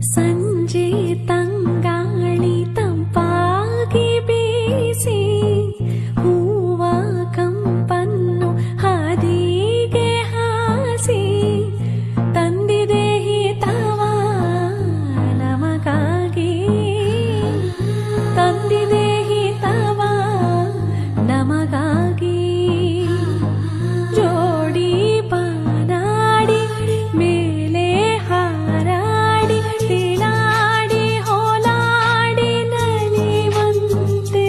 ಸಂಜೆ ತಂಗಾಳಿ ತಂಪಾಗಿ ಬೀಸಿ ಹೂವ ಕಂಪನ್ನು ಹಾದಿಗೆ ಹಾಸಿ ತಂದಿದೆ ಹಿತವ ನಮಗಾಗಿ ತಂದಿದೆ ಹಿತವ ನಮಗಾಗಿ ಜೋಡಿ ಬಾನಾಡಿ ಮೇಲೆ ಹಾರಾಡಿ ತಿಳಾಡಿ ಹೋಲಾಡಿ ನಲಿವಂತೆ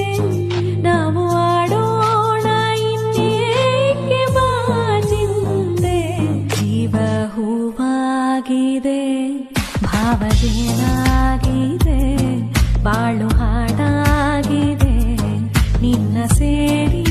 ನಾವು ಆಡೋಣ ಇನ್ನೇಕೆ ಬಾಜಿಂದೆ ಜೀವ ಹೂವಾಗಿದೆ ಭಾವಜೇನಾಗಿದೆ ಬಾಳು ಹಾಡಾಗಿದೆ ನಿನ್ನ ಸೇರಿ